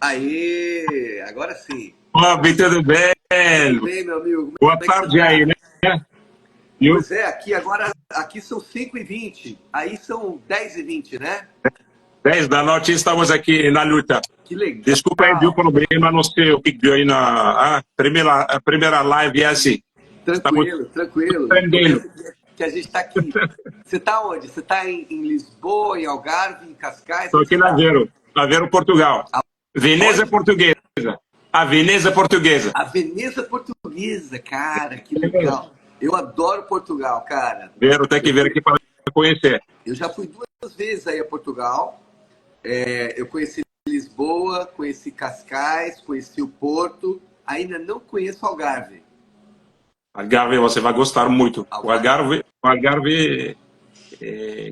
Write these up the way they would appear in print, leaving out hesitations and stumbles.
Aê, agora sim. Bob, tudo bem? Tudo bem, meu amigo? Boa Como é que você tarde aí, tá? né? Viu? Pois é, aqui agora, aqui são 5h20, aí são 10h20, né? 10 da noite estamos aqui na luta. Que Desculpa aí, viu o legal. problema, não sei o que deu aí na primeira live, é assim. Estamos Tranquilo, tranquilo. aprendendo. Começa que a gente tá aqui. Você tá onde? Você tá em Lisboa, em Algarve, em Cascais? Estou Onde aqui você tá? Na Aveiro, Portugal. Veneza Onde? Portuguesa. A Veneza Portuguesa. A Veneza Portuguesa, cara, que legal. Eu adoro Portugal, cara. Vero, tem que Eu ver fui, aqui para conhecer. eu já fui 2 vezes aí a Portugal. Eu conheci Lisboa, conheci Cascais, conheci o Porto, ainda não conheço Algarve. Algarve, você vai gostar muito. Algarve, O Algarve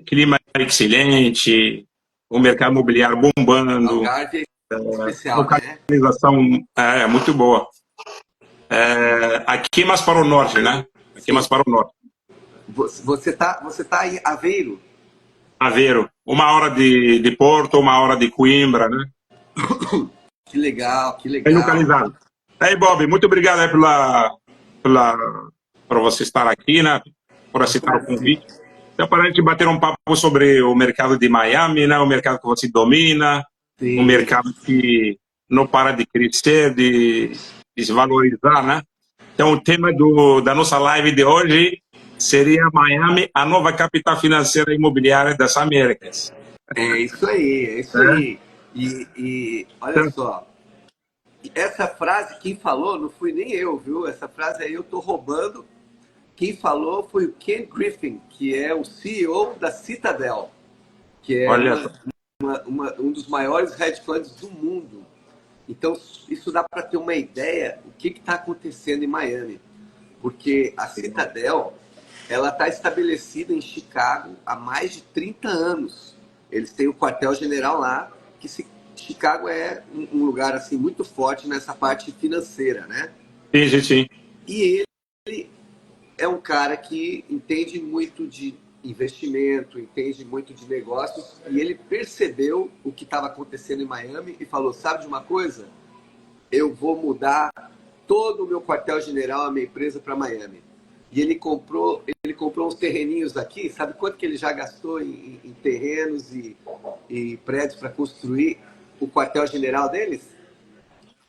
clima excelente, o mercado imobiliário bombando, Algarve é especial, né? localização muito boa. Aqui mais para o norte, né? Aqui mais Sim. para o norte. Você tá em Aveiro. Aveiro, 1 hora de Porto, 1 hora de Coimbra, né? Que legal, que Bem legal. localizado. Aí, Bob, muito obrigado aí pela, por você estar aqui, né? Por É um aceitar o prazer. convite. Então, para a gente bater um papo sobre o mercado de Miami, né? O mercado que você domina, um Sim. mercado que não para de crescer, de se valorizar, né? Então, o tema da nossa live de hoje seria Miami, a nova capital financeira e imobiliária das Américas. É isso aí, é isso Né? aí. E olha Então, só, essa frase quem falou não fui nem eu, viu? Essa frase aí eu tô roubando. Quem falou foi o Ken Griffin, que é o CEO da Citadel, que é olha só. um dos maiores hedge funds do mundo. Então, isso dá para ter uma ideia do que está acontecendo em Miami. Porque a Citadel, ela está estabelecida em Chicago há mais de 30 anos. Eles têm o quartel-general lá, que Chicago é um lugar assim muito forte nessa parte financeira, né? Sim, sim, sim. E ele é um cara que entende muito de investimento, entende muito de negócios, e ele percebeu o que estava acontecendo em Miami e falou: sabe de uma coisa? Eu vou mudar todo o meu quartel-general, a minha empresa, para Miami. E ele comprou uns terreninhos aqui. Sabe quanto que ele já gastou em terrenos e prédios para construir o quartel-general deles?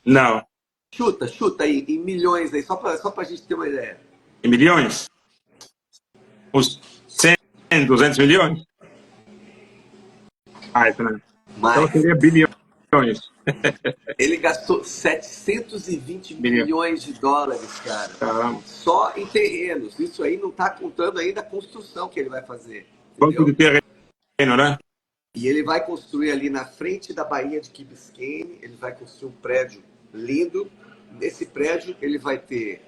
Não. Chuta aí, em milhões aí, só para a gente ter uma ideia. Em milhões? Uns 100, 200 milhões? Ah, então Mais. seria bilhões. Ele gastou 720 Bilhões. milhões de dólares, cara. Caramba. Só em terrenos. Isso aí não está contando ainda a construção que ele vai fazer. Quanto de Entendeu? terreno, né? E ele vai construir ali na frente da Baía de Key Biscayne, ele vai construir um prédio lindo. Nesse prédio ele vai ter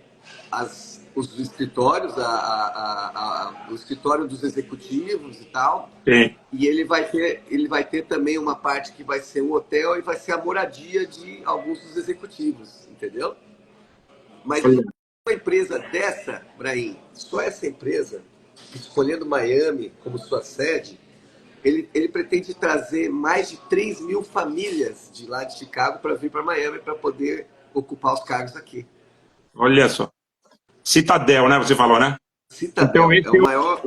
os escritórios, o escritório dos executivos e tal. Sim. E ele vai ter também uma parte que vai ser um hotel e vai ser a moradia de alguns dos executivos, entendeu? Mas Olha, uma empresa dessa, Brahim, só essa empresa, escolhendo Miami como sua sede, ele pretende trazer mais de 3 mil famílias de lá de Chicago para vir para Miami para poder ocupar os cargos aqui. olha só. Citadel, né? Você falou, né? Então, Citadel esse é o maior.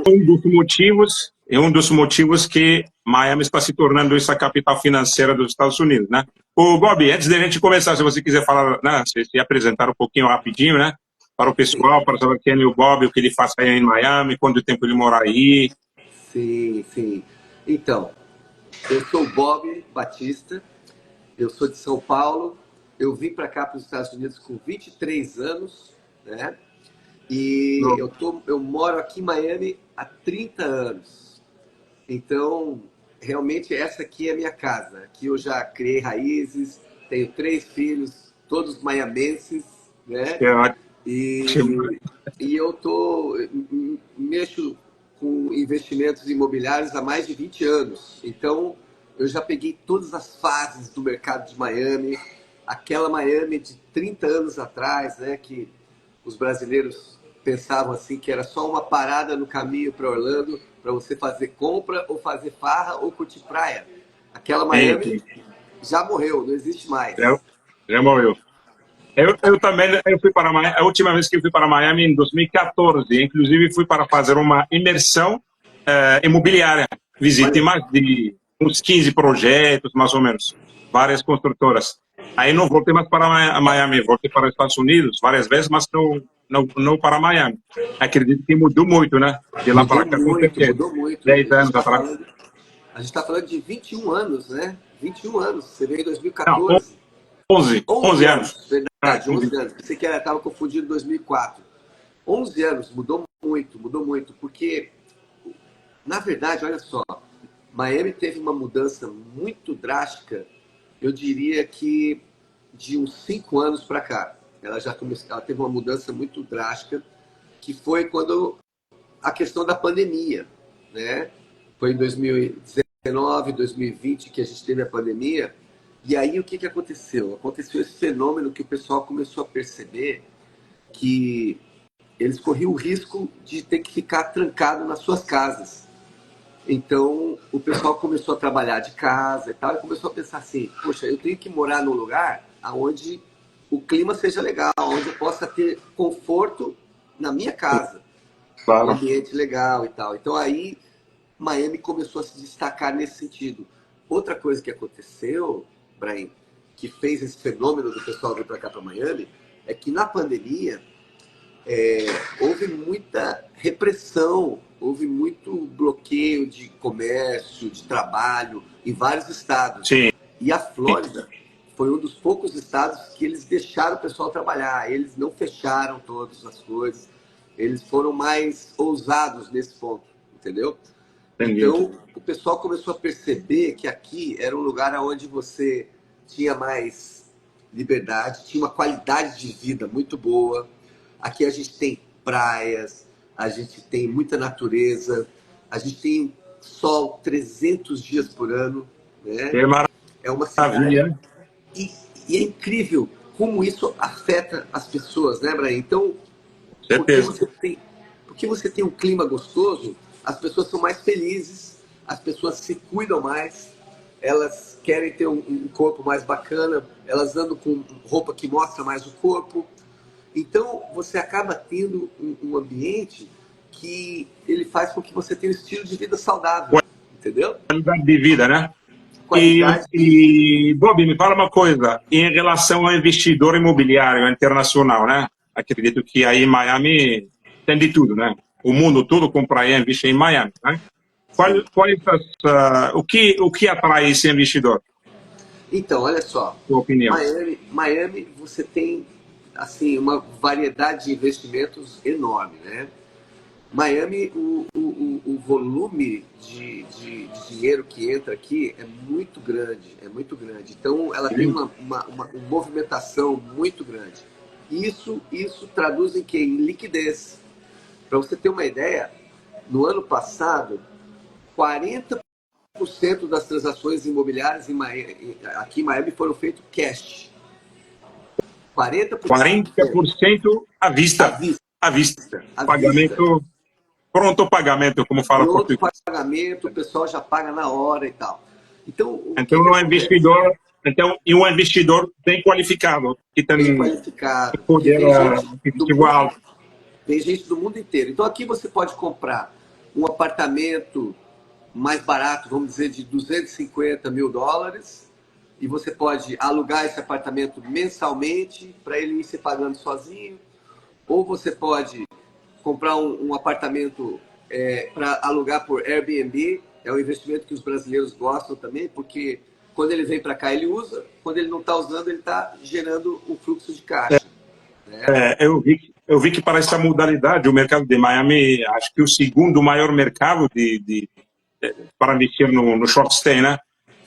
é um dos motivos que Miami está se tornando essa capital financeira dos Estados Unidos, né? Ô, Bob, antes de a gente começar, se você quiser falar, né, se apresentar um pouquinho rapidinho, né, para o pessoal, para saber quem é o Bob, o que ele faz aí em Miami, quanto tempo ele mora aí. Sim, sim. Então, eu sou o Bob Batista, eu sou de São Paulo, eu vim para cá, para os Estados Unidos, com 23 anos, né? E Não. eu moro aqui em Miami há 30 anos. Então, realmente, essa aqui é a minha casa. Aqui eu já criei raízes, tenho 3 filhos, todos miamenses, né? É ótimo. E mexo com investimentos imobiliários há mais de 20 anos. Então, eu já peguei todas as fases do mercado de Miami, aquela Miami de 30 anos atrás, né, que os brasileiros pensavam assim que era só uma parada no caminho para Orlando para você fazer compra ou fazer farra ou curtir praia. Aquela Sim, Miami sim. Já morreu, não existe Já, mais. já morreu. Eu também eu fui para Miami, a última vez que eu fui para Miami em 2014, inclusive fui para fazer uma imersão imobiliária. Visitei Olha, mais de uns 15 projetos, mais ou menos, várias construtoras. Aí não voltei mais para Miami, voltei para os Estados Unidos várias vezes, mas não para Miami. Acredito que mudou muito, né? De lá para cá, com certeza. mudou muito. 10 anos atrás. A gente tá falando de 21 anos, né? 21 anos. Você veio em Não, 2014. 11 11 anos. anos, Ah, verdade, 11 anos. Pensei que estava confundindo 2004. 11 anos, mudou muito, porque, na verdade, olha só, Miami teve uma mudança muito drástica, eu diria que de uns 5 anos para cá. Ela teve uma mudança muito drástica, que foi quando a questão da pandemia, né? Foi em 2019, 2020 que a gente teve a pandemia. E aí o que, que aconteceu? Aconteceu esse fenômeno que o pessoal começou a perceber que eles corriam o risco de ter que ficar trancado nas suas casas. Então o pessoal começou a trabalhar de casa e tal, e começou a pensar assim: poxa, eu tenho que morar num lugar onde o clima seja legal, onde eu possa ter conforto na minha casa, um claro. ambiente legal e tal. Então aí Miami começou a se destacar nesse sentido. Outra coisa que aconteceu, Brahim, que fez esse fenômeno do pessoal vir para cá, para Miami, é que na pandemia houve muita repressão, houve muito bloqueio de comércio, de trabalho em vários estados. Sim. E a Flórida foi um dos poucos estados que eles deixaram o pessoal trabalhar, eles não fecharam todas as coisas, eles foram mais ousados nesse ponto, entendeu? Entendi. Então, o pessoal começou a perceber que aqui era um lugar onde você tinha mais liberdade, tinha uma qualidade de vida muito boa. Aqui a gente tem praias, a gente tem muita natureza, a gente tem sol 300 dias por ano, né? É É uma cidade. maravilha, né? E, e é incrível como isso afeta as pessoas, né, Brian? Então, porque Certeza. você tem, porque você tem um clima gostoso, as pessoas são mais felizes, as pessoas se cuidam mais, elas querem ter um corpo mais bacana, elas andam com roupa que mostra mais o corpo. Então você acaba tendo um ambiente que ele faz com que você tenha um estilo de vida saudável, entendeu? Qualidade de vida, né? Qualidade de vida. Bob, me fala uma coisa, em relação ao investidor imobiliário internacional, né? Acredito que aí em Miami tem de tudo, né? O mundo todo compra e investe em Miami, né? Sim. O que atrai esse investidor, Então, olha só, sua opinião? Miami você tem assim uma variedade de investimentos enorme, né? Miami, o volume de dinheiro que entra aqui é muito grande, é muito grande. Então, ela tem uma movimentação muito grande. Isso traduz em quê? Em liquidez. Para você ter uma ideia, no ano passado, 40% das transações imobiliárias aqui em Miami foram feitas cash. 40% 40% à à vista. vista. À vista. À vista. Pagamento, pronto pagamento, como fala Pronto português. pagamento, o pessoal já paga na hora e tal. Então, o que Então, que um acontece? investidor, e um investidor bem qualificado, que Bem tem qualificado, porque poder aquisitivo alto. vem gente do mundo inteiro. Então, aqui você pode comprar um apartamento mais barato, vamos dizer, de 250 mil dólares, e você pode alugar esse apartamento mensalmente para ele ir se pagando sozinho, ou você pode comprar um apartamento para alugar por Airbnb. É um investimento que os brasileiros gostam também, porque quando ele vem para cá ele usa, quando ele não está usando ele está gerando um fluxo de caixa, né? Eu vi que para essa modalidade, o mercado de Miami, acho que o segundo maior mercado para investir no short stay, né?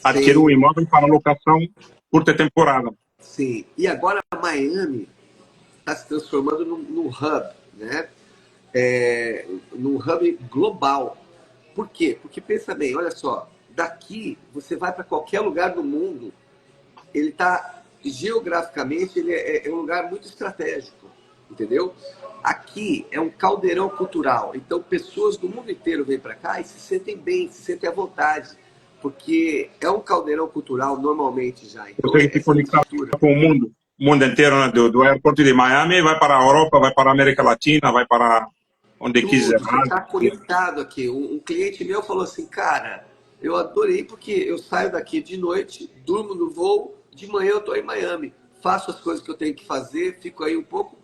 Adquirir um Sim, imóvel para locação curta temporada. sim. E agora Miami está se transformando num hub, né? Num hub global. Por quê? Porque pensa bem, olha só, daqui você vai para qualquer lugar do mundo, ele está geograficamente ele é um lugar muito estratégico, entendeu? Aqui é um caldeirão cultural, então pessoas do mundo inteiro vêm para cá e se sentem bem, se sentem à vontade, porque é um caldeirão cultural normalmente já. Então, Você que se essa conecta estrutura. com o mundo inteiro, né? Do aeroporto de Miami, vai para a Europa, vai para a América Latina, vai para onde quiser. Tudo, você está conectado aqui. Um cliente meu falou assim, cara, eu adorei porque eu saio daqui de noite, durmo no voo, de manhã eu estou em Miami, faço as coisas que eu tenho que fazer, fico aí um pouco,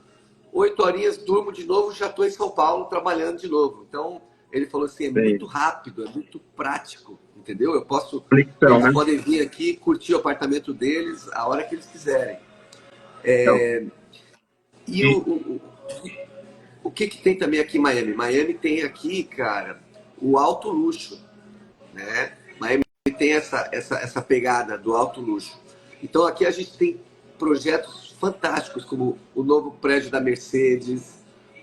8 horinhas, durmo de novo, já estou em São Paulo trabalhando de novo. Então, ele falou assim, é Sim. muito rápido, é muito prático, entendeu? Conexão, Eles né? podem vir aqui, curtir o apartamento deles a hora que eles quiserem. Então, E e o que tem também aqui em Miami? Miami tem aqui, cara, o alto luxo, né? Miami tem essa pegada do alto luxo. Então aqui a gente tem projetos fantásticos, como o novo prédio da Mercedes,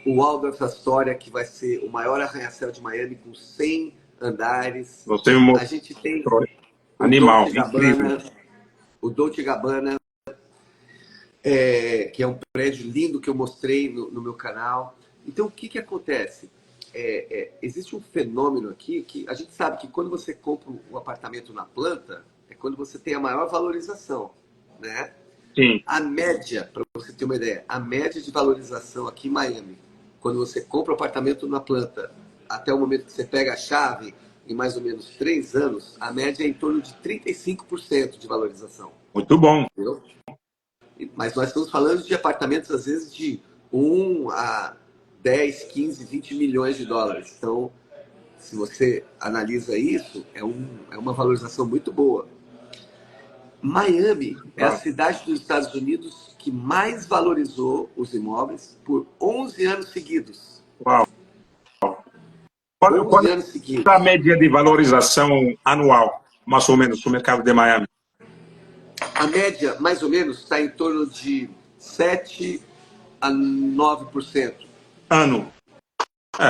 o Waldorf Astoria, que vai ser o maior arranha-céu de Miami, com 100 andares. você me A gente tem mostrou. o Animal, Dolce incrível. Gabbana, o Dolce Gabbana, que é um prédio lindo que eu mostrei no meu canal. Então, o que acontece? Existe um fenômeno aqui que a gente sabe que quando você compra um apartamento na planta, é quando você tem a maior valorização, né? Sim. A média, para você ter uma ideia, a média de valorização aqui em Miami, quando você compra o apartamento na planta, até o momento que você pega a chave, em mais ou menos 3 anos, a média é em torno de 35% de valorização. Muito bom. Entendeu? Mas nós estamos falando de apartamentos, às vezes, de 1 a 10, 15, 20 milhões de dólares. Então, se você analisa isso, é uma valorização muito boa. Miami é a Claro. cidade dos Estados Unidos que mais valorizou os imóveis por 11 anos seguidos. Uau. Qual 11 é anos a seguidos. média de valorização anual, mais ou menos, do mercado de Miami? A média, mais ou menos, está em torno de 7 a 9% Ano. É,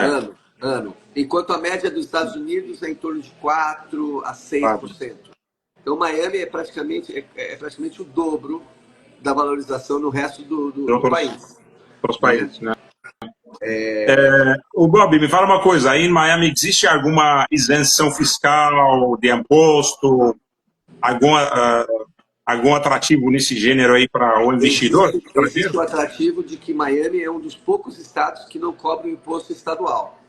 ano. Enquanto a média dos Estados Unidos é em torno de 4 a seis por claro. cento. Então, Miami é praticamente o dobro da valorização no resto De do país. outros Né? países, né? O Bob, me fala uma coisa, aí em Miami existe alguma isenção fiscal de imposto, alguma, algum atrativo nesse gênero aí para o investidor Existe estrangeiro? o atrativo de que Miami é um dos poucos estados que não cobra o imposto estadual.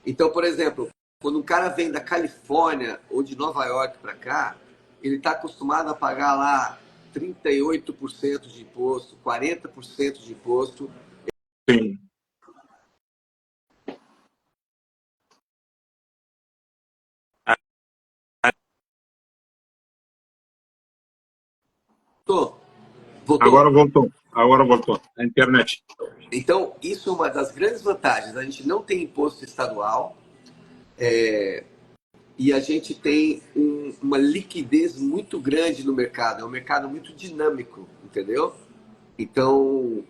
Então, por exemplo, quando um cara vem da Califórnia ou de Nova York para cá, ele está acostumado a pagar lá 38% de imposto, 40% de imposto. Sim. Voltou? Agora voltou, a internet. Então, isso é uma das grandes vantagens. A gente não tem imposto estadual e a gente tem uma liquidez muito grande no mercado. É um mercado muito dinâmico, entendeu? Então,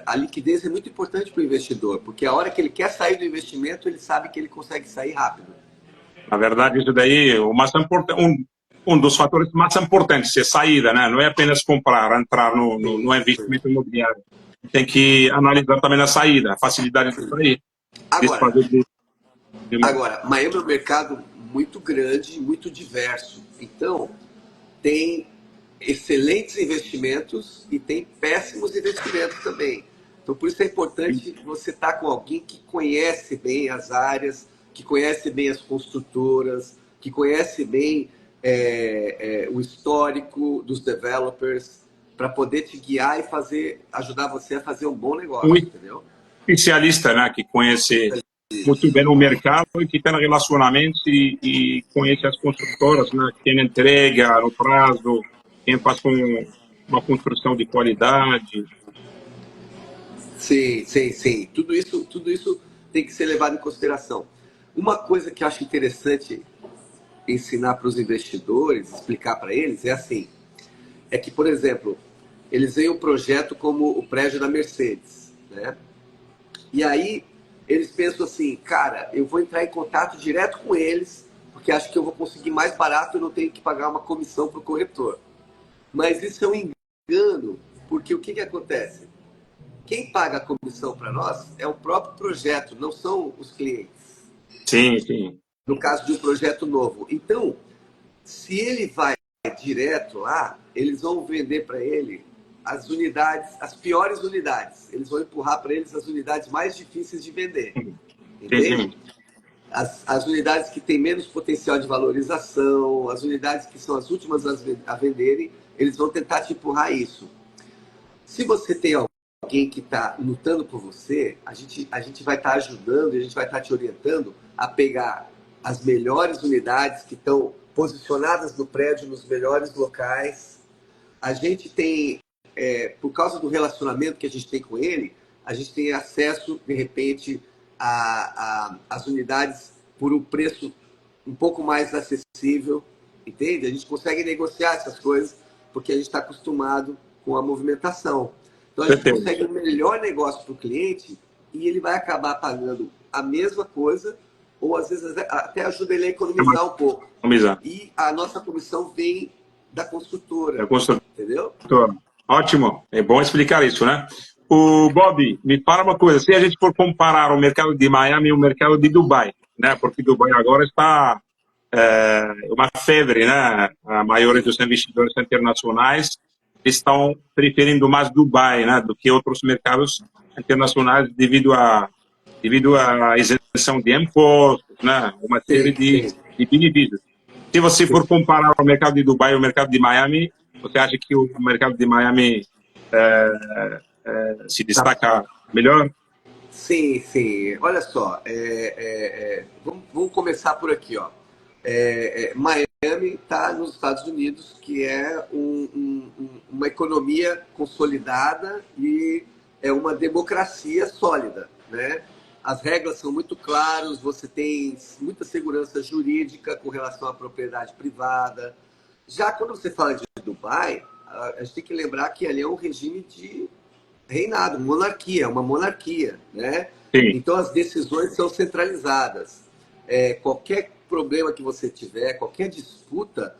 a liquidez é muito importante para o investidor, porque a hora que ele quer sair do investimento, ele sabe que ele consegue sair rápido. Na verdade, isso daí, o mais importante, um dos fatores mais importantes é saída, né? Não é apenas comprar, entrar no investimento imobiliário. Tem que analisar também a saída, a facilidade de sair, Agora, desfazer de imóvel. Miami é um mercado muito grande, muito diverso. Então, tem excelentes investimentos e tem péssimos investimentos também. Então, por isso é importante você estar com alguém que conhece bem as áreas, que conhece bem as construtoras, que conhece bem o histórico dos developers, para poder te guiar e ajudar você a fazer um bom Um negócio, entendeu? especialista, né, que conhece muito bem o mercado e que tem relacionamentos e conhece as construtoras, né, quem entrega no prazo, quem faz com uma construção de qualidade. Sim, sim, sim. Tudo isso tem que ser levado em consideração. Uma coisa que eu acho interessante ensinar para os investidores, explicar para eles, é assim, é que, por exemplo, eles veem um projeto como o prédio da Mercedes, né? E aí eles pensam assim, cara, eu vou entrar em contato direto com eles, porque acho que eu vou conseguir mais barato e não tenho que pagar uma comissão para o corretor. Mas isso é um engano, porque o que acontece? Quem paga a comissão para nós é o próprio projeto, não são os clientes. Sim, sim. no caso de um projeto novo. Então, se ele vai direto lá, eles vão vender para ele as unidades, as piores unidades. Eles vão empurrar para eles as unidades mais difíceis de vender. Entende? Entendi. As unidades que têm menos potencial de valorização, as unidades que são as últimas a venderem, eles vão tentar te empurrar isso. Se você tem alguém que está lutando por você, a gente vai estar ajudando, a gente vai estar te orientando a pegar as melhores unidades que estão posicionadas no prédio, nos melhores locais. A gente tem, por causa do relacionamento que a gente tem com ele, a gente tem acesso, de repente, às unidades por um preço um pouco mais acessível, entende? A gente consegue negociar essas coisas porque a gente está acostumado com a movimentação. Então a gente Certeza. consegue um melhor negócio para o cliente e ele vai acabar pagando a mesma coisa ou às vezes até ajuda ele a economizar um pouco. Economizar. E a nossa comissão vem da construtora, É construtor. entendeu? Ótimo. É bom explicar isso, né? O Bob, me fala uma coisa. Se a gente for comparar o mercado de Miami e o mercado de Dubai, né? Porque Dubai agora está uma febre, né? A maioria dos investidores internacionais estão preferindo mais Dubai, né? Do que outros mercados internacionais devido à isenção de impostos, né? Uma série Sim, sim, de benefícios. Se você sim. for comparar o mercado de Dubai e o mercado de Miami, você acha que o mercado de Miami se Tá. destaca melhor? Sim, sim. Olha só, vamos começar por aqui, ó. Miami está nos Estados Unidos, que é uma economia consolidada e é uma democracia sólida, né? As regras são muito claras, você tem muita segurança jurídica com relação à propriedade privada. Já quando você fala de Dubai, a gente tem que lembrar que ali é um regime de reinado, monarquia, uma monarquia, né? Sim. Então as decisões são centralizadas. Qualquer problema que você tiver, qualquer disputa,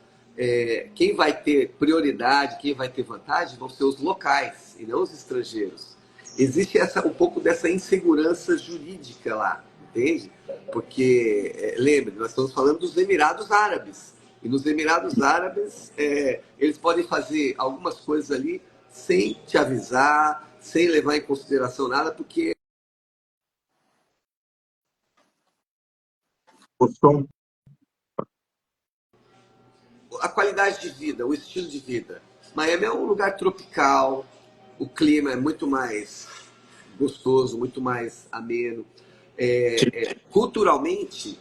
quem vai ter prioridade, quem vai ter vantagem vão ser os locais e não os estrangeiros. Existe um pouco dessa insegurança jurídica lá, entende? Porque, lembre, nós estamos falando dos Emirados Árabes. E nos Emirados Árabes, eles podem fazer algumas coisas ali sem te avisar, sem levar em consideração nada, porque O som. a qualidade de vida, o estilo de vida. Miami é um lugar tropical, o clima é muito mais gostoso, muito mais ameno. Culturalmente,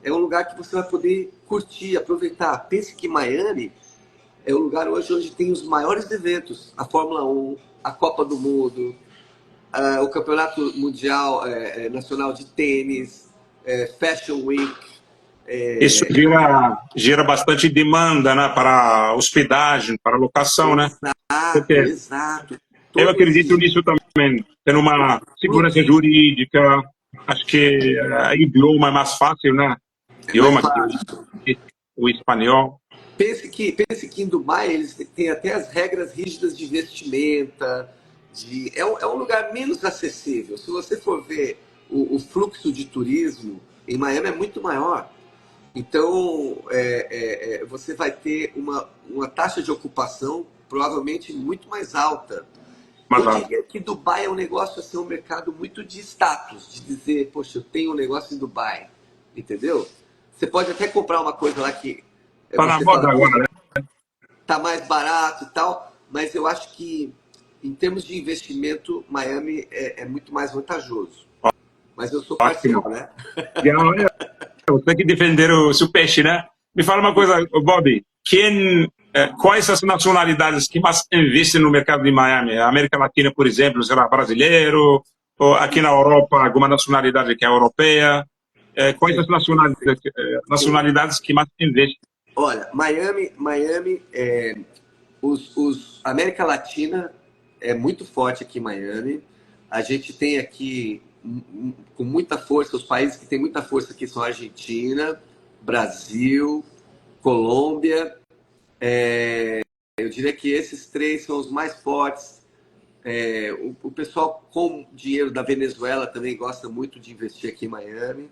é um lugar que você vai poder curtir, aproveitar. Pense que Miami é o lugar hoje onde tem os maiores eventos. A Fórmula 1, a Copa do Mundo, o Campeonato Mundial Nacional de Tênis, Fashion Week. Isso gera bastante demanda, né, para hospedagem, para locação, né? Exato, Porque exato. eu Todos acredito esses nisso também, tendo uma segurança fluxos jurídica, acho que idioma é mais fácil, né? é mais Idioma, que fácil. o espanhol. Pense que em Dubai eles têm até as regras rígidas de vestimenta. É um lugar menos acessível. Se você for ver o fluxo de turismo em Miami é muito maior. Então, você vai ter uma taxa de ocupação provavelmente muito mais alta. Mas, Eu diria que Dubai é um negócio, assim, um mercado muito de status, de dizer, poxa, eu tenho um negócio em Dubai, entendeu? Você pode até comprar uma coisa lá que tá na você moda fala, agora, poxa, né? tá mais barato e tal, mas eu acho que em termos de investimento, Miami é muito mais vantajoso. Mas eu sou Ótimo. parcial, né? Você tem que defender o seu peixe, né? Me fala uma coisa, Bob. Quais as nacionalidades que mais investem no mercado de Miami? A América Latina, por exemplo, será brasileiro? Ou aqui na Europa, alguma nacionalidade que é europeia? Quais as Sim, sim, sim. nacionalidades que mais investem? Olha, Miami, América Latina é muito forte aqui em Miami. A gente tem aqui com muita força, os países que têm muita força aqui são Argentina, Brasil, Colômbia. Eu diria que esses três são os mais fortes. O pessoal com dinheiro da Venezuela também gosta muito de investir aqui em Miami.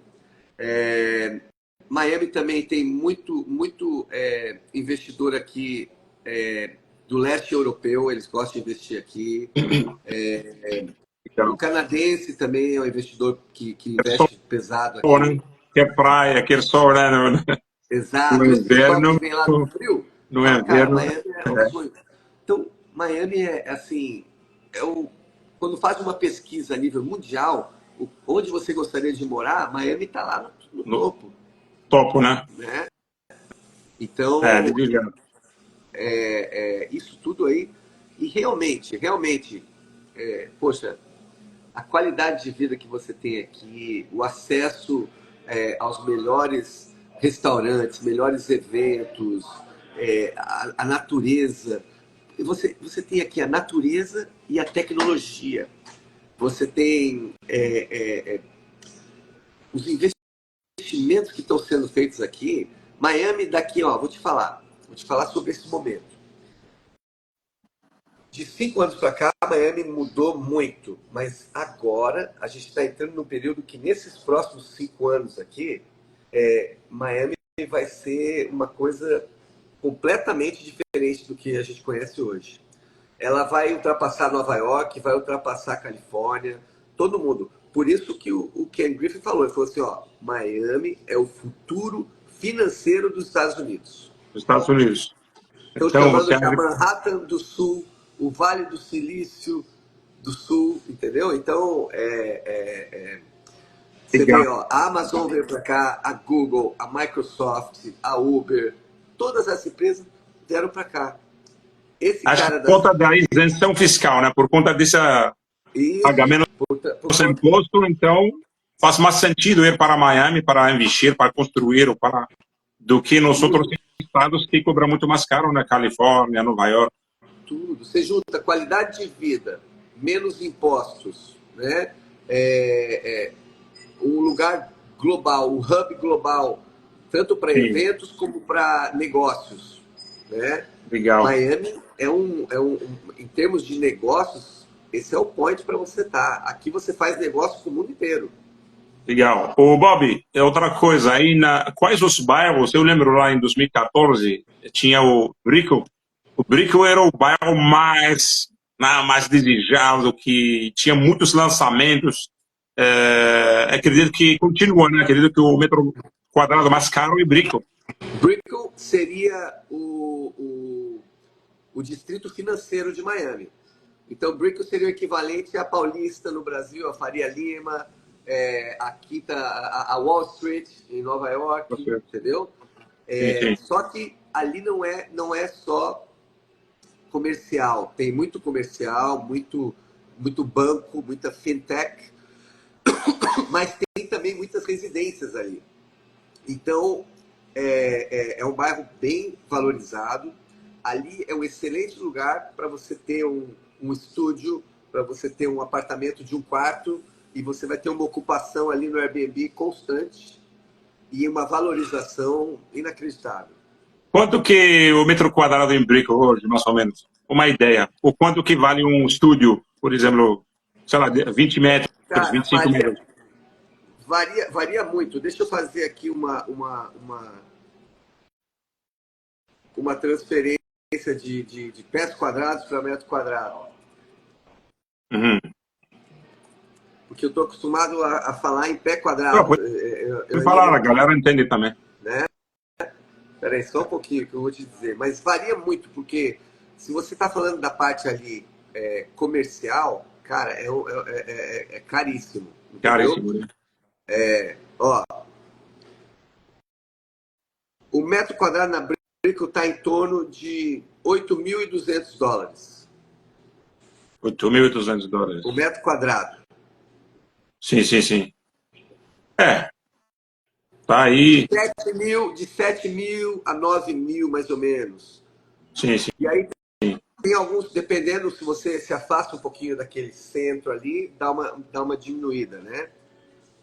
Miami também tem muito investidor aqui do leste europeu, eles gostam de investir aqui. O Então, canadense também é um investidor que quer sol, investe pesado né? aqui. Quer praia, quer sol, né? No Exato. Esse pessoal que inverno, vem lá do frio, no fala, cara, inverno, Miami é o sonho. Então, Miami é assim, quando faz uma pesquisa a nível mundial, onde você gostaria de morar, Miami está lá no no topo, topo, né? né? De Então, verdade. isso tudo aí, e realmente, poxa, a qualidade de vida que você tem aqui, o acesso aos melhores restaurantes, melhores eventos, a natureza. Você tem aqui a natureza e a tecnologia. Você tem os investimentos que estão sendo feitos aqui. Miami, daqui, ó, vou te falar sobre esse momento. De 5 anos para cá, Miami mudou muito, mas agora a gente está entrando num período que nesses próximos 5 anos aqui, Miami vai ser uma coisa completamente diferente do que a gente conhece hoje. Ela vai ultrapassar Nova York, vai ultrapassar a Califórnia, todo mundo. Por isso que o Ken Griffin falou, ele falou assim, ó, Miami é o futuro financeiro dos Estados Unidos. Nos Estados Unidos. Estão Então, você chamando de acha Manhattan do Sul, o Vale do Silício do Sul, entendeu? Então, você legal. vê, ó, a Amazon veio para cá, a Google, a Microsoft, a Uber, todas essas empresas vieram para cá. Esse Acho que cara por das... conta da isenção fiscal, né? Por conta desse Isso, pagamento por sem conta... imposto, então faz mais sentido ir para Miami para investir, para construir, ou para, do que nos outros Tudo, estados que cobram muito mais caro, na Califórnia, Nova York. tudo. Você junta qualidade de vida, menos impostos, né? Um lugar global, um hub global, tanto para Sim, eventos como para negócios, né? legal. Miami em termos de negócios, esse é o point para você estar. Aqui você faz negócio com o mundo inteiro. Legal. Ô, Bob, é outra coisa, aí quais os bairros, eu lembro lá em 2014, tinha o Brickell. O Brickell era o bairro mais desejado, que tinha muitos lançamentos. Acredito que continua, né? Acredito que o metro quadrado mais caro é Brickell. Brickell seria o distrito financeiro de Miami. Então, Brickell seria o equivalente à Paulista no Brasil, a Faria Lima, aqui tá a Wall Street em Nova York, entendeu? Sim, sim. Só que ali não é só comercial, tem muito comercial, muito banco, muita fintech, mas tem também muitas residências ali. Então, é um bairro bem valorizado. Ali é um excelente lugar para você ter um estúdio, para você ter um apartamento de um quarto, e você vai ter uma ocupação ali no Airbnb constante e uma valorização inacreditável. Quanto que o metro quadrado em Brickell hoje, mais ou menos? Uma ideia. O quanto que vale um estúdio, por exemplo, sei lá, 20 metros, Cara, 25 metros? varia muito. Deixa eu fazer aqui uma transferência de pés quadrados para metro quadrado. Uhum. Porque eu estou acostumado a falar em pé Não, quadrado. pode falar, a galera entende também. Né? Peraí, só um pouquinho que eu vou te dizer. Mas varia muito, porque se você está falando da parte ali comercial, cara, é caríssimo. Entendeu? Caríssimo, né? Ó, o metro quadrado na Brickell está em torno de $8.200. $8.200. O metro quadrado. Sim, sim, sim. É, tá aí. De 7 mil a 9 mil, mais ou menos. Sim, sim. E aí tem alguns, dependendo, se você se afasta um pouquinho daquele centro ali, dá uma diminuída, né?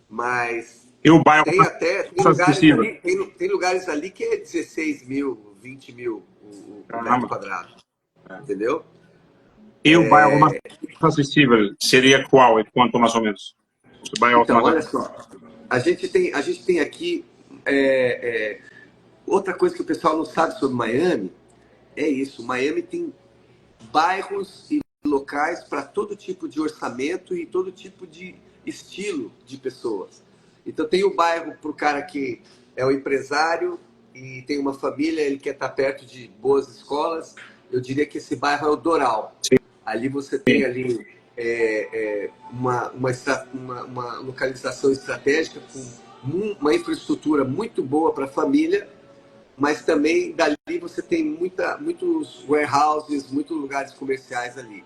Mas E o bairro tem mais lugares acessível? ali, tem lugares ali que é 16 mil, 20 mil o metro Caramba. quadrado. Entendeu? E o bairro mais acessível seria qual e quanto mais ou menos? O bairro Então, mais olha só. A gente tem aqui outra coisa que o pessoal não sabe sobre Miami é isso. Miami tem bairros e locais para todo tipo de orçamento e todo tipo de estilo de pessoas. Então tem o bairro para o cara que é o empresário e tem uma família, ele quer estar perto de boas escolas. Eu diria que esse bairro é o Doral. Sim. Ali você tem ali uma localização estratégica com uma infraestrutura muito boa para a família, mas também dali você tem muitos warehouses, muitos lugares comerciais ali.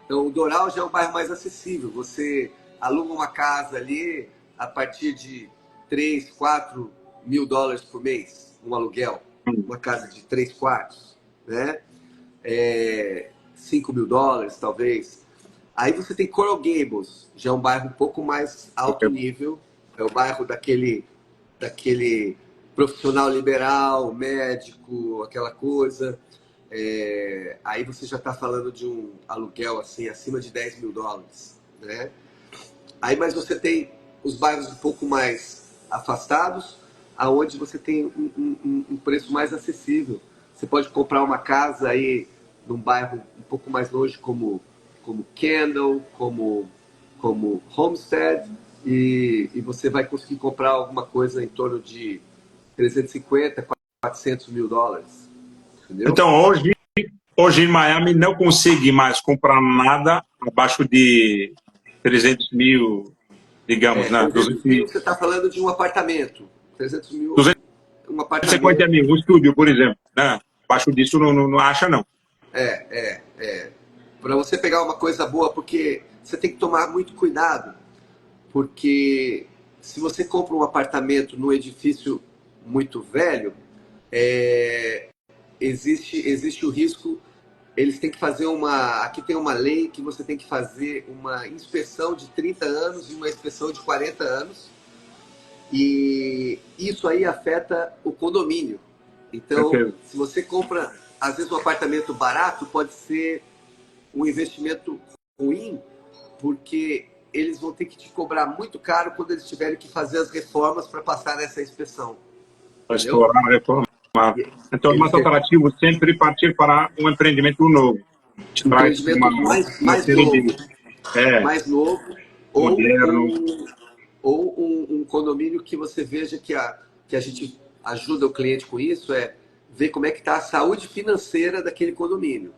Então o Doral já é um bairro mais acessível. Você aluga uma casa ali a partir de 3, 4 mil dólares por mês, um aluguel, uma casa de 3 quartos, né? 5 mil dólares, talvez. Aí você tem Coral Gables, já é um bairro um pouco mais alto nível, é o bairro daquele profissional liberal, médico, aquela coisa. Aí você já está falando de um aluguel assim acima de 10 mil dólares, né? Aí, mas você tem os bairros um pouco mais afastados, aonde você tem um preço mais acessível. Você pode comprar uma casa aí num bairro um pouco mais longe, como Kendall, como Homestead, e você vai conseguir comprar alguma coisa em torno de 350, 400 mil dólares. Entendeu? Então, hoje em Miami não consegui mais comprar nada abaixo de 300 mil, digamos, né? 300 mil você está falando de um apartamento. 300 mil, um 250 apartamento. mil, um estúdio, por exemplo, né? Abaixo disso não acha, não. Para você pegar uma coisa boa, porque você tem que tomar muito cuidado, porque se você compra um apartamento num edifício muito velho, existe o risco. Eles têm que fazer aqui tem uma lei que você tem que fazer uma inspeção de 30 anos e uma inspeção de 40 anos, e isso aí afeta o condomínio. Então, se você compra, às vezes, um apartamento barato, pode ser um investimento ruim, porque eles vão ter que te cobrar muito caro quando eles tiverem que fazer as reformas para passar nessa inspeção. Para explorar, reformar. Então, é mais atrativo sempre partir para um empreendimento novo. Te traz Empreendimento mais série novo. de... Mais novo, moderno. ou um condomínio que você veja que a gente ajuda o cliente com isso, ver como é que está a saúde financeira daquele condomínio.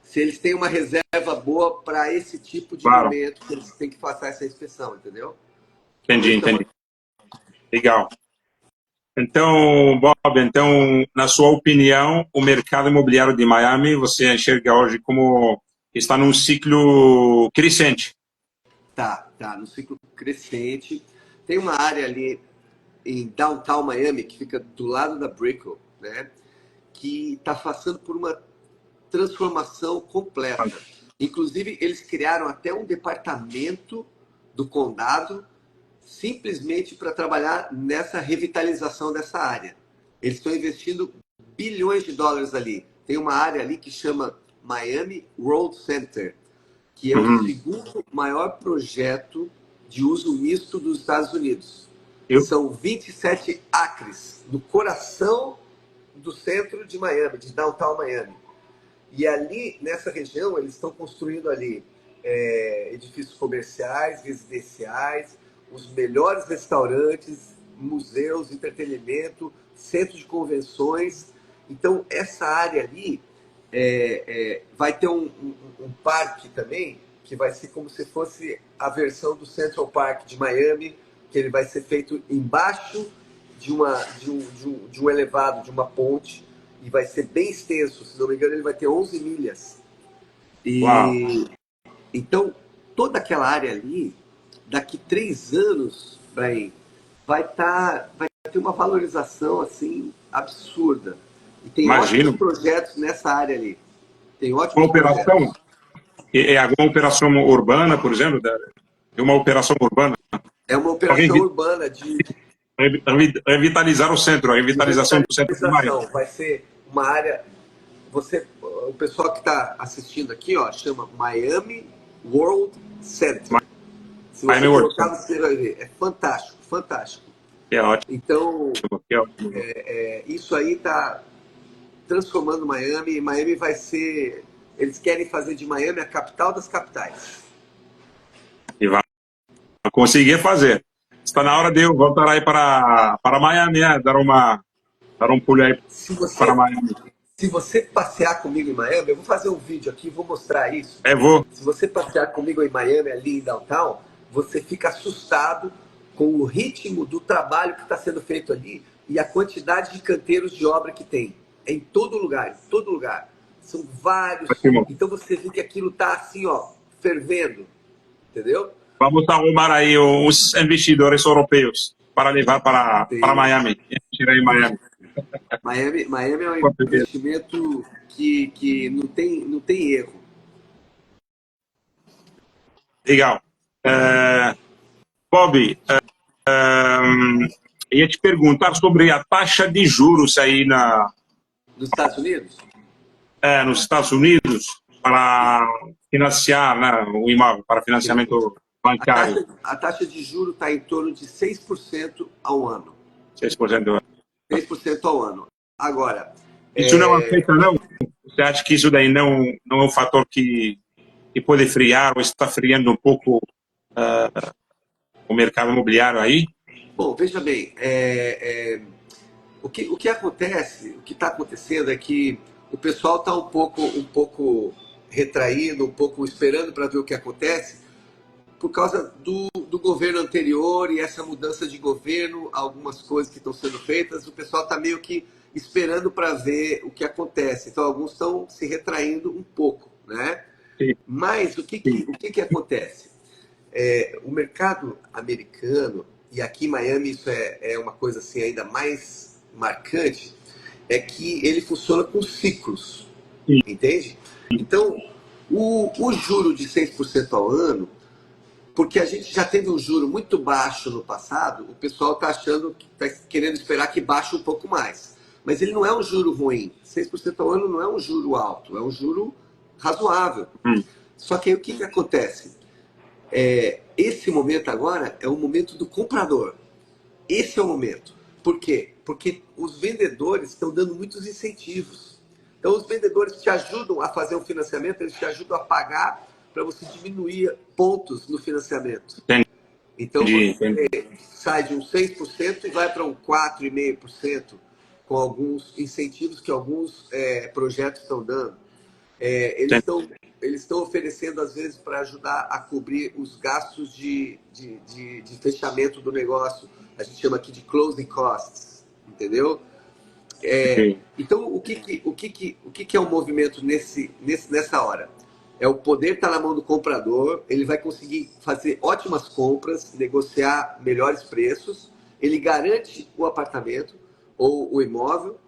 Se eles têm uma reserva boa para esse tipo de momento, que eles têm que passar essa inspeção, entendeu? Entendi. Legal. Então, Bob, na sua opinião, o mercado imobiliário de Miami, você enxerga hoje como está num ciclo crescente? Tá no ciclo crescente. Tem uma área ali em Downtown Miami, que fica do lado da Brickell, né? Que está passando por uma transformação completa. Inclusive, eles criaram até um departamento do condado simplesmente para trabalhar nessa revitalização dessa área. Eles estão investindo bilhões de dólares ali. Tem uma área ali que chama Miami World Center, que é o segundo maior projeto de uso misto dos Estados Unidos. São 27 acres no coração do centro de Miami, de Downtown Miami. E ali, nessa região, eles estão construindo ali edifícios comerciais, residenciais, os melhores restaurantes, museus, entretenimento, centros de convenções. Então, essa área ali vai ter um parque também, que vai ser como se fosse a versão do Central Park de Miami, que ele vai ser feito embaixo de um elevado, de uma ponte, e vai ser bem extenso. Se não me engano, ele vai ter 11 milhas. Então, toda aquela área ali, daqui 3 anos, Brian, vai ter uma valorização assim absurda. E tem ótimos projetos nessa área ali. Tem ótimos operação? É alguma operação urbana, por exemplo? É uma operação urbana? É uma operação urbana de revitalizar o centro, a revitalização do centro de Miami. Vai ser uma área. O pessoal que está assistindo aqui, chama Miami World Center. Se você colocar, você vai ver. É fantástico, fantástico. Que ótimo, Então, que ótimo. isso aí está transformando Miami, e Miami vai ser. Eles querem fazer de Miami a capital das capitais. E vai conseguir fazer. Está na hora de eu voltar aí para Miami, né? Dar um pulo aí Se para você, Miami. se você passear comigo em Miami, eu vou fazer um vídeo aqui, vou mostrar isso. Vou. Se você passear comigo em Miami, ali em downtown, você fica assustado com o ritmo do trabalho que está sendo feito ali e a quantidade de canteiros de obra que tem. É em todo lugar, em todo lugar. São vários. Ótimo. Então você vê que aquilo está assim, ó, fervendo, entendeu? Vamos arrumar aí os investidores europeus para levar para Tem, Miami. Investir aí em Miami. Miami é um Com certeza. investimento que não tem erro. Legal. Bob, ia te perguntar sobre a taxa de juros aí Nos Estados Unidos, nos Estados Unidos para financiar, né, o imóvel, para financiamento bancário. a taxa de juros está em torno de 6% ao ano. 6%. 6% ao ano. Agora, Isso não afeta, não? Você acha que isso daí não é um fator que pode friar ou está friando um pouco o mercado imobiliário aí? bom, veja bem, o que acontece, o que está acontecendo é que o pessoal está um pouco retraído, um pouco esperando para ver o que acontece, por causa do governo anterior e essa mudança de governo, algumas coisas que estão sendo feitas, o pessoal está meio que esperando para ver o que acontece. Então, alguns estão se retraindo um pouco, né? Sim, Mas sim, o que, que acontece? O mercado americano, e aqui em Miami isso é uma coisa assim ainda mais marcante, é que ele funciona com ciclos, sim. entende? Então, o juro de 6% ao ano, porque a gente já teve um juro muito baixo no passado, o pessoal está achando que está querendo esperar que baixe um pouco mais. Mas ele não é um juro ruim. 6% ao ano não é um juro alto, é um juro razoável. Hum, Só que aí o que, que acontece? Esse momento agora é o momento do comprador. Esse é o momento. Por quê? Porque os vendedores estão dando muitos incentivos. Então, os vendedores te ajudam a fazer um financiamento, eles te ajudam a pagar para você diminuir pontos no financiamento. Então, entendi, você entendi. sai de um 6% e vai para um 4,5% com alguns incentivos que alguns projetos estão dando. Eles estão oferecendo, às vezes, para ajudar a cobrir os gastos de fechamento do negócio. A gente chama aqui de closing costs, entendeu? Entendi. Então, o que é o movimento nessa hora? É o poder estar na mão do comprador, ele vai conseguir fazer ótimas compras, negociar melhores preços, ele garante o apartamento ou o imóvel.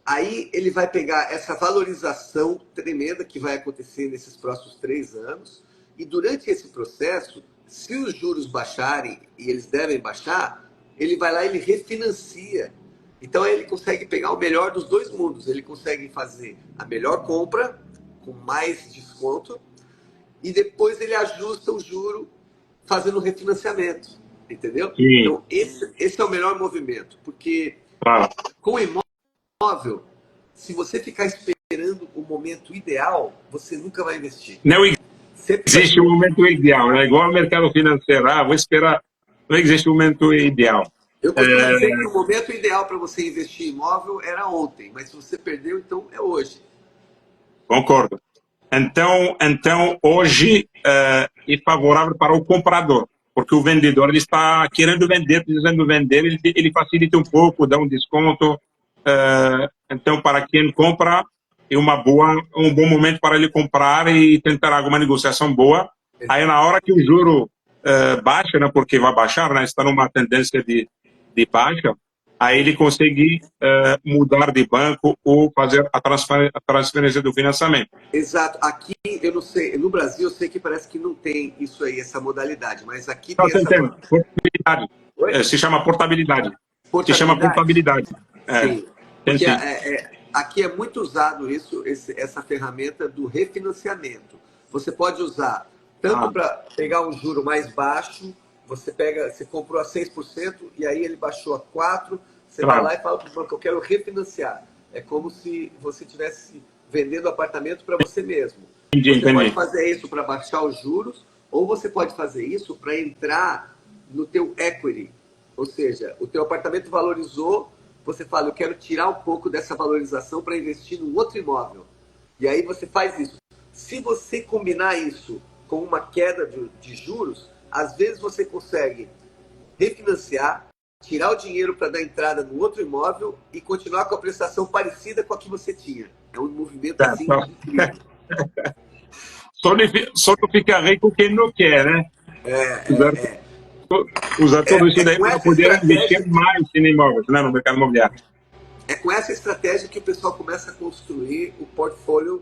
Aí ele vai pegar essa valorização tremenda que vai acontecer nesses próximos 3 anos, e durante esse processo, se os juros baixarem, e eles devem baixar, ele vai lá e ele refinancia. Então ele consegue pegar o melhor dos dois mundos. Ele consegue fazer a melhor compra, com mais desconto, e depois ele ajusta o juro fazendo o refinanciamento. Entendeu? Sim, Então esse é o melhor movimento, porque claro. com o imóvel, se você ficar esperando o momento ideal, você nunca vai investir. Não Sempre vai existe um ter. momento ideal, né? Igual ao mercado financeiro. Vou esperar. Não existe um momento ideal. Eu costumo É, dizer que o momento ideal para você investir em imóvel era ontem, mas se você perdeu, então é hoje. concordo. Então hoje é favorável para o comprador, porque o vendedor ele está querendo vender, precisando vender, ele facilita um pouco, dá um desconto. Então, para quem compra, é um bom momento para ele comprar e tentar alguma negociação boa. Aí, na hora que o juro baixa, né, porque vai baixar, né, está numa tendência de baixa, aí ele consegue mudar de banco ou fazer a transferência do financiamento. Exato. Aqui, eu não sei, no Brasil eu sei que parece que não tem isso aí, essa modalidade, mas aqui Não, tem tem, essa tem. Portabilidade. Oi? Se chama portabilidade. Se chama Portabilidade. portabilidade. Sim, Tem porque sim. aqui é muito usado essa ferramenta do refinanciamento. Você pode usar tanto Ah, para pegar um juro mais baixo você comprou a 6% e aí ele baixou a 4%, você vai Claro. lá e fala para o banco, eu quero refinanciar. É como se você estivesse vendendo apartamento para você mesmo. Entendi, Você pode entendi. fazer isso para baixar os juros, ou você pode fazer isso para entrar no teu equity. Ou seja, o teu apartamento valorizou, você fala, eu quero tirar um pouco dessa valorização para investir num outro imóvel. E aí você faz isso. Se você combinar isso com uma queda de juros, às vezes você consegue refinanciar, tirar o dinheiro para dar entrada no outro imóvel e continuar com a prestação parecida com a que você tinha. É um movimento assim Certo. incrível. Só não fica rico quem não quer, né? Usar, usar tudo isso É daí com para essa poder investir estratégia, mais em imóveis, né, no mercado imobiliário. é com essa estratégia que o pessoal começa a construir o portfólio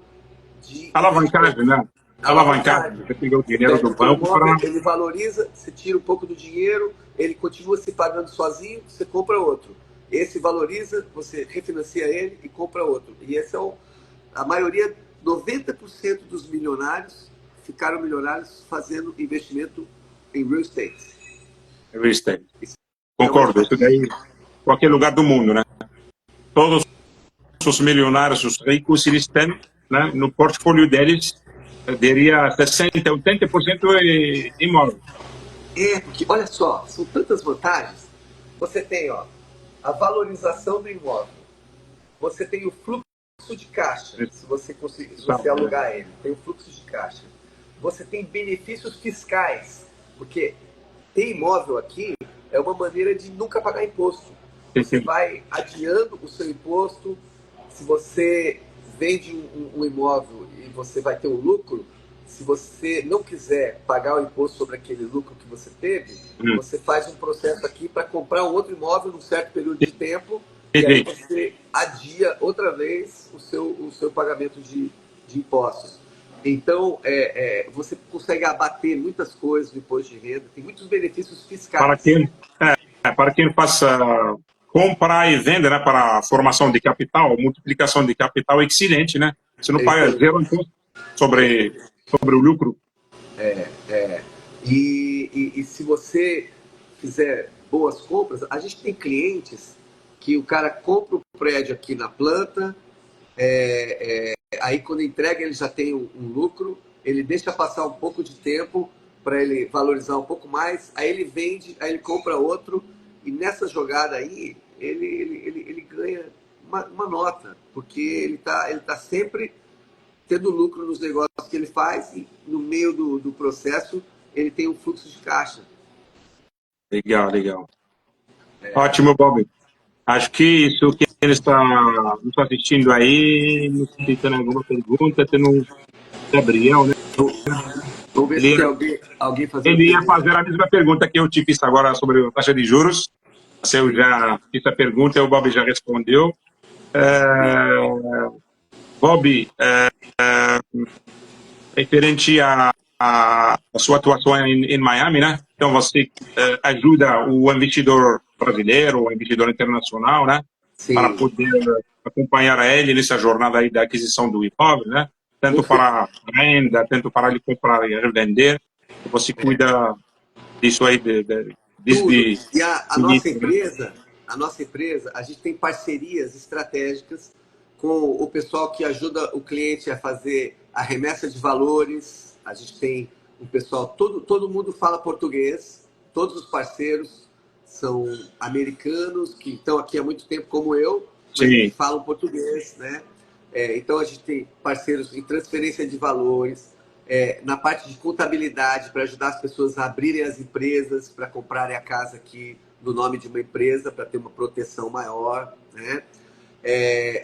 de Alavancagem, investimentos. né? Alavancagem. Alavancagem. Você pega o Você dinheiro pega do o teu banco para... imóvel, ele valoriza, você tira um pouco do dinheiro, ele continua se pagando sozinho, você compra outro. Esse valoriza, você refinancia ele e compra outro. E esse é a maioria, 90% dos milionários ficaram milionários fazendo investimento em real estate. Real estate. Isso é uma Concordo, isso daí, estatística. qualquer lugar do mundo, né? Todos os milionários, os ricos, eles têm, né, no portfólio deles, eu diria 60, 80% de imóveis. É, porque olha só, são tantas vantagens. Você tem, ó, a valorização do imóvel. Você tem o fluxo de caixa, se você conseguir, se você Sabe, né? alugar ele, tem o fluxo de caixa. Você tem benefícios fiscais, porque ter imóvel aqui é uma maneira de nunca pagar imposto. Você vai adiando o seu imposto. Se você vende um imóvel e você vai ter um lucro, se você não quiser pagar o imposto sobre aquele lucro que você teve, você faz um processo aqui para comprar um outro imóvel num certo período de tempo e aí Entendi. você adia outra vez o seu pagamento de impostos. Então, você consegue abater muitas coisas do imposto de renda, tem muitos benefícios Para fiscais. quem, para quem faça compra e venda, né, para formação de capital, multiplicação de capital é excelente, né? Você não É isso paga aí. zero imposto É isso aí. sobre o lucro. E se você fizer boas compras, a gente tem clientes que o cara compra o prédio aqui na planta, aí quando entrega ele já tem um lucro, ele deixa passar um pouco de tempo para ele valorizar um pouco mais, aí ele vende, aí ele compra outro, e nessa jogada aí ele ganha uma nota, porque ele tá sempre tendo lucro nos negócios que ele faz e no meio do processo ele tem um fluxo de caixa. Legal, legal. Ótimo, Bob. Acho que isso que ele está nos assistindo aí, não sei se tem alguma pergunta, tem um Gabriel, né? Vamos ver se Ele, tem alguém fazendo ele ia pergunta. fazer a mesma pergunta que eu te fiz agora sobre a taxa de juros. Se eu já fiz a pergunta, o Bob já respondeu. Bob, referente à sua atuação em Miami, né? Então você ajuda o investidor brasileiro, o investidor internacional, né? Para Sim, poder acompanhar ele nessa jornada aí da aquisição do imóvel, né? com Tanto certeza. para venda, tanto para ele comprar e revender. Você cuida disso aí Tudo. desde E o início, né? a nossa empresa, a gente tem parcerias estratégicas com o pessoal que ajuda o cliente a fazer a remessa de valores. A gente tem um pessoal, todo mundo fala português, todos os parceiros são americanos que estão aqui há muito tempo como eu, mas que Sim, falam português, né? Então a gente tem parceiros em transferência de valores, na parte de contabilidade para ajudar as pessoas a abrirem as empresas, para comprarem a casa aqui no nome de uma empresa, para ter uma proteção maior, né?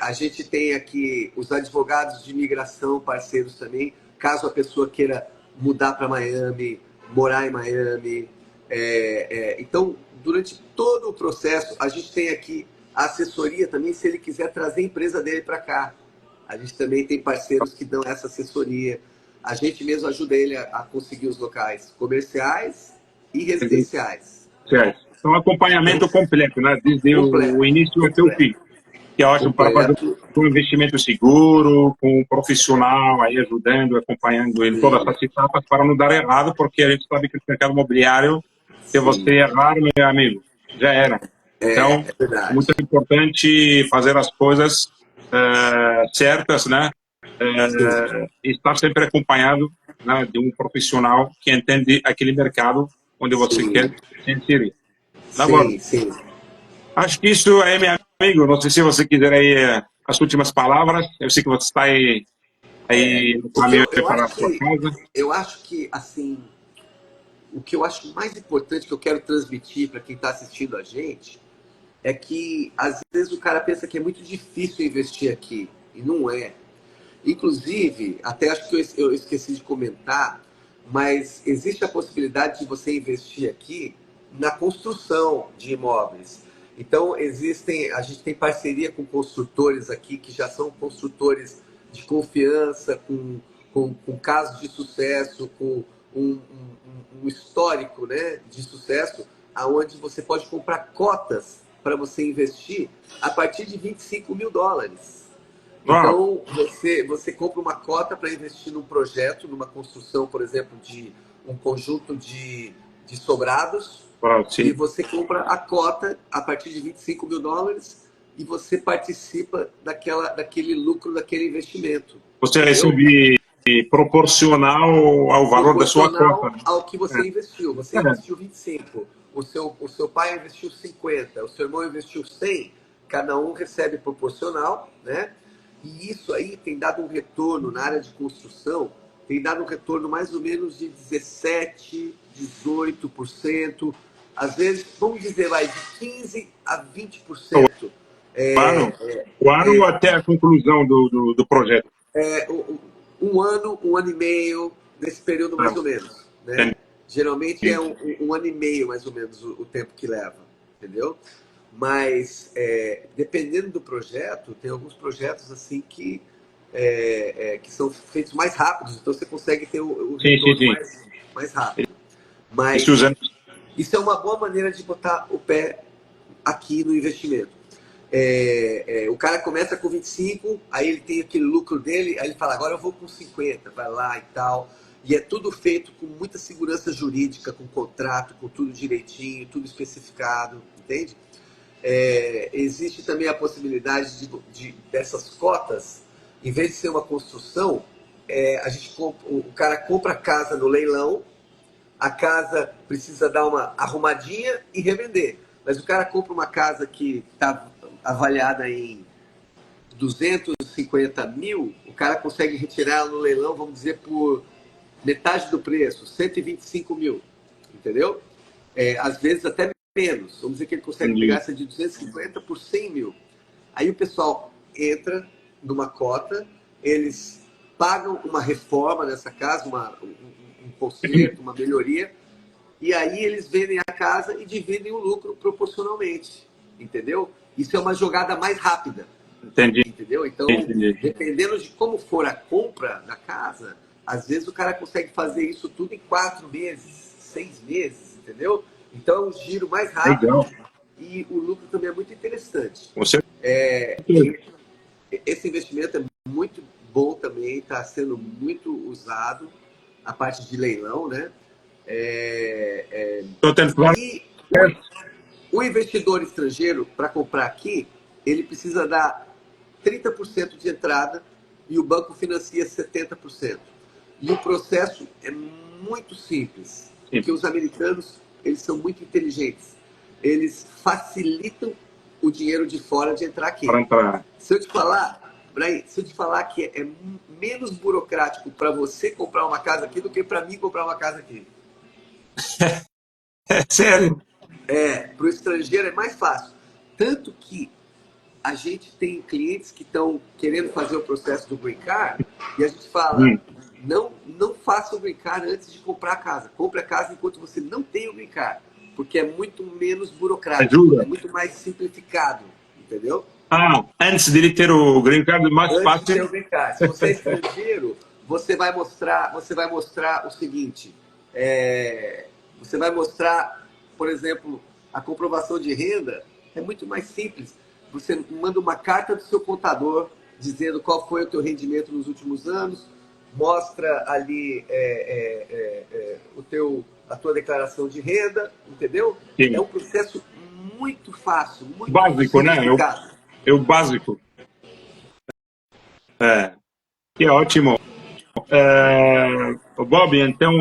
A gente tem aqui os advogados de imigração, parceiros também, caso a pessoa queira mudar para Miami, morar em Miami. Então, durante todo o processo, a gente tem aqui a assessoria também, se ele quiser trazer a empresa dele para cá. A gente também tem parceiros que dão essa assessoria. A gente mesmo ajuda ele a conseguir os locais comerciais e residenciais. certo. Então, Então, acompanhamento completo, né? Desde o completo, início até o completo, fim. Que é ótimo para fazer completo. um investimento seguro, com um profissional aí ajudando, acompanhando em todas E, as etapas para não dar errado, porque a gente sabe que o mercado imobiliário Se sim, você errar, meu amigo, já era. Então, é é muito verdade. importante fazer as coisas certas, né? Sim, E estar sempre acompanhado, né, de um profissional que entende aquele mercado onde você quer sim, se inserir. Agora, sim, sim. acho que isso é, meu amigo. Não sei se você quiser aí as últimas palavras. Eu sei que você está aí no O que caminho eu para a acho sua que casa. assim, o que eu acho mais importante que eu quero transmitir para quem está assistindo a gente é que às vezes o cara pensa que é muito difícil investir aqui e não é. Inclusive, até acho que eu esqueci de comentar, mas existe a possibilidade de você investir aqui na construção de imóveis. Então, a gente tem parceria com construtores aqui que já são construtores de confiança, com casos de sucesso, com um histórico, né, de sucesso, aonde você pode comprar cotas para você investir a partir de US$ 25.000. Uau, Então, você compra uma cota para investir num projeto, numa construção, por exemplo, de um conjunto de sobrados, uau, e sim. você compra a cota a partir de US$ 25.000 e você participa daquele lucro, daquele investimento, Você entendeu? recebe proporcional ao valor da sua cota, Proporcional ao que você investiu. Você né? investiu 25, o seu pai investiu 50, o seu irmão investiu 100, cada um recebe proporcional, né? E isso aí tem dado um retorno na área de construção, tem dado um retorno mais ou menos de 17, 18%, às vezes, vamos dizer, vai de 15 a 20%. O ano, É, o ano até a conclusão do projeto. um ano e meio, nesse período mais Não, ou menos, né? entendi. Geralmente é um ano e meio, mais ou menos, o tempo que leva, entendeu? Mas, dependendo do projeto, tem alguns projetos assim que são feitos mais rápidos, então você consegue ter o Sim, sim, retorno sim. mais rápido. Isso Mas usando. isso é uma boa maneira de botar o pé aqui no investimento. O cara começa com 25, aí ele tem aquele lucro dele, aí ele fala, agora eu vou com 50, vai lá e tal. E é tudo feito com muita segurança jurídica, com contrato, com tudo direitinho, tudo especificado, entende? Existe também a possibilidade dessas cotas, em vez de ser uma construção, o cara compra a casa no leilão, a casa precisa dar uma arrumadinha e revender. Mas o cara compra uma casa que está avaliada em 250.000, o cara consegue retirar no leilão, vamos dizer, por metade do preço, 125.000, entendeu? Às vezes até menos. Vamos dizer que ele consegue pegar Entendi. essa de 250 por 100.000. Aí o pessoal entra numa cota, eles pagam uma reforma nessa casa, um conserto, uma melhoria, e aí eles vendem a casa e dividem o lucro proporcionalmente, entendeu? Isso é uma jogada mais rápida, Entendi, entendeu? Então, entendi. dependendo de como for a compra da casa, às vezes o cara consegue fazer isso tudo em 4 meses, 6 meses, entendeu? Então é um giro mais rápido Legal. e o lucro também é muito interessante. Com certeza. E esse investimento é muito bom também, está sendo muito usado, a parte de leilão, né? É, é, Estou tendo várias. e o investidor estrangeiro, para comprar aqui, ele precisa dar 30% de entrada e o banco financia 70%. E o processo é muito simples, porque os americanos, eles são muito inteligentes. Eles facilitam o dinheiro de fora de entrar aqui. Para entrar. Se eu te falar, Brian, se eu te falar que é menos burocrático para você comprar uma casa aqui do que para mim comprar uma casa aqui. É sério. Para o estrangeiro é mais fácil. Tanto que a gente tem clientes que estão querendo fazer o processo do Green Card e a gente fala, Hum, não faça o Green Card antes de comprar a casa. Compre a casa enquanto você não tem o Green Card, porque é muito menos burocrático, ajuda. é muito mais simplificado, entendeu? Ah, antes dele ter o green card, mais Antes de ter fácil. o Green Card. Se você é estrangeiro, você vai mostrar o seguinte, você vai mostrar, por exemplo, a comprovação de renda é muito mais simples. Você manda uma carta do seu contador dizendo qual foi o teu rendimento nos últimos anos, mostra ali a tua declaração de renda, entendeu? É Sim. um processo muito fácil, muito Básico, né? simplificado. É o básico. É, que é ótimo. Bob, então,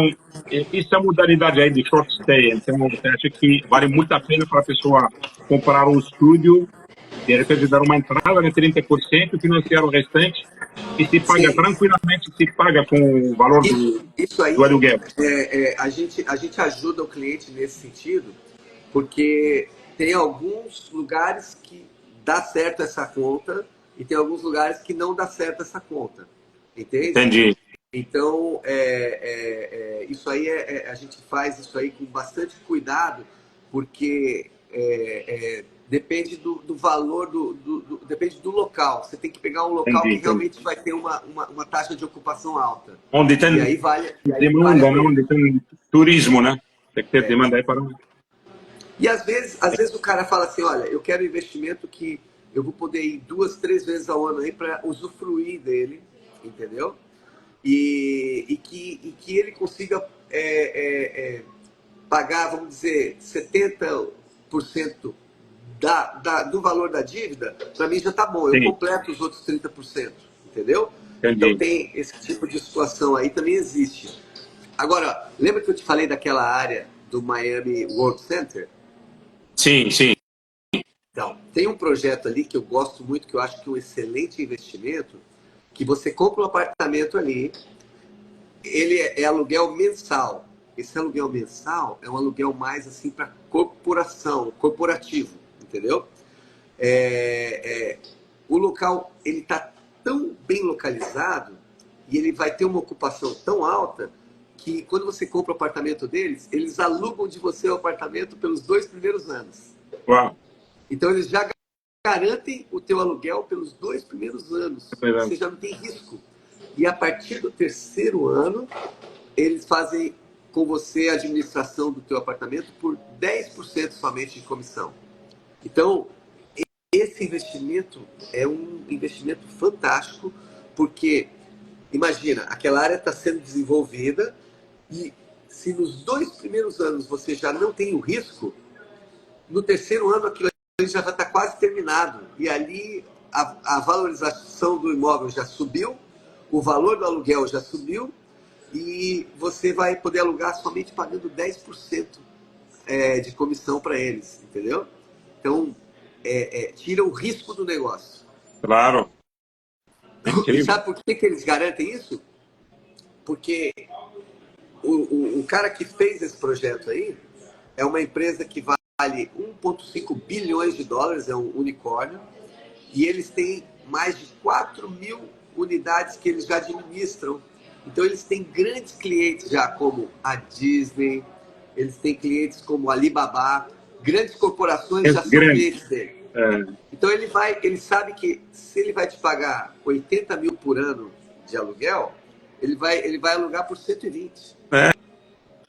essa modalidade aí de short stay, então, você acha que vale muito a pena para a pessoa comprar um estúdio, de repente dar uma entrada de 30%, financiar o restante, e se paga Sim, tranquilamente, se paga com o valor isso do aí, aluguel? a gente ajuda o cliente nesse sentido, porque tem alguns lugares que dá certo essa conta e tem alguns lugares que não dá certo essa conta, entende? Entendi, Então, isso aí a gente faz isso aí com bastante cuidado, porque depende do valor, depende do local. Você tem que pegar um local que entendi. realmente vai ter uma taxa de ocupação alta. Onde E tem aí vale a demanda, né? pena. Onde tem turismo, né? Tem que ter demanda aí para... E às vezes o cara fala assim, olha, eu quero um investimento que eu vou poder ir 2, 3 vezes ao ano aí para usufruir dele, entendeu? E que ele consiga pagar, vamos dizer, 70% do valor da dívida, para mim já está bom. Eu Sim, completo os outros 30%, entendeu? Então entendi. tem esse tipo de situação aí, também existe. Agora, lembra que eu te falei daquela área do Miami World Center? Sim, sim, Então, tem um projeto ali que eu gosto muito, que eu acho que é um excelente investimento, que você compra um apartamento ali, ele é aluguel mensal. Esse aluguel mensal é um aluguel mais assim para corporação, corporativo, entendeu? É, é, o local ele está tão bem localizado e ele vai ter uma ocupação tão alta que quando você compra o apartamento deles, eles alugam de você o apartamento pelos 2 primeiros anos. uau. Então eles já garantem o teu aluguel pelos 2 primeiros anos. Você já não tem risco. E a partir do terceiro ano, eles fazem com você a administração do teu apartamento por 10% somente de comissão. Então, esse investimento é um investimento fantástico, porque imagina, aquela área está sendo desenvolvida e se nos 2 primeiros anos você já não tem o risco, no terceiro ano aquilo já vai estar quase terminado. E ali a valorização do imóvel já subiu, o valor do aluguel já subiu e você vai poder alugar somente pagando 10% de comissão para eles, entendeu? Então, tira o risco do negócio. Claro, é E incrível. sabe por que eles garantem isso? Porque o cara que fez esse projeto aí é uma empresa que vale 1,5 bilhões de dólares, é um unicórnio, e eles têm mais de 4 mil unidades que eles já administram. Então eles têm grandes clientes já, como a Disney, eles têm clientes como a Alibaba, grandes corporações É já são grande. clientes dele. É, Então ele sabe que se ele vai te pagar 80 mil por ano de aluguel, ele vai alugar por 120.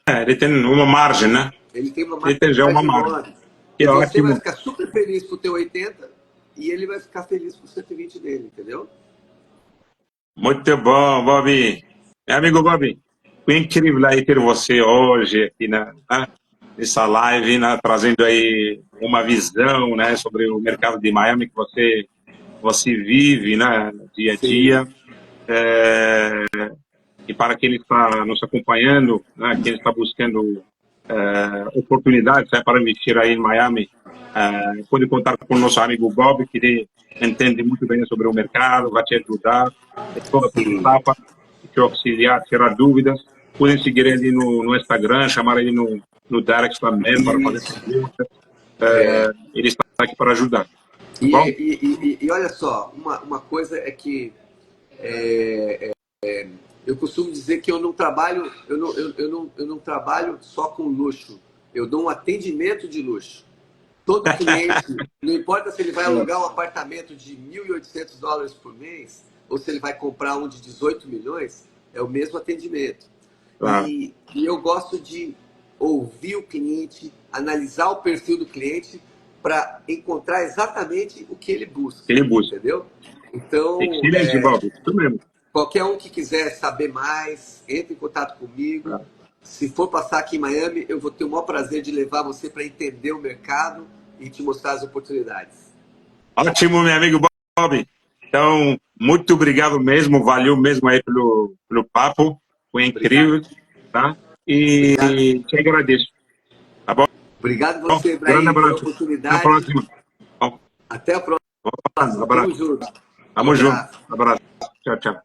ele tem uma margem, né? Ele tem uma Ele tem já uma margem margem. enorme. Que E é você vai ótimo. ficar super feliz com o teu 80 e ele vai ficar feliz com o 120 dele, entendeu? Muito bom, Bobby. Meu amigo Bobby, foi incrível aí ter você hoje aqui nessa live, né, trazendo aí uma visão, né, sobre o mercado de Miami que você vive, né, dia a Sim, dia. É, e para quem está nos acompanhando, né, quem está buscando oportunidades, né, para investir aí em Miami, pode contar com o nosso amigo Bob, que ele entende muito bem sobre o mercado, vai te ajudar em todas as sim. etapas, te auxiliar, tirar dúvidas. Podem seguir ele no Instagram, chamar ele no direct também para fazer Isso. perguntas. É. Ele está aqui para ajudar, tá E, bom? e, e olha só, uma coisa é que eu costumo dizer que eu não trabalho, eu não trabalho só com luxo. Eu dou um atendimento de luxo. Todo cliente, não importa se ele vai alugar um apartamento de 1.800 dólares por mês ou se ele vai comprar um de 18 milhões, é o mesmo atendimento. Claro, E eu gosto de ouvir o cliente, analisar o perfil do cliente para encontrar exatamente o que ele busca, ele busca. entendeu? Então, Excelente, Bob, isso mesmo. Qualquer um que quiser saber mais, entre em contato comigo. Se for passar aqui em Miami, eu vou ter o maior prazer de levar você para entender o mercado e te mostrar as oportunidades. Ótimo, meu amigo Bob. Então, muito obrigado mesmo, valeu mesmo aí pelo papo, foi incrível, Obrigado. tá? Obrigado. E te agradeço, tá bom? Obrigado você, Grande Ibrahim, pela abraço, até a oportunidade. próxima. Bom, Até a um próxima. abraço, Tamo junto. Um tamo junto, abraço. abraço, tchau, tchau.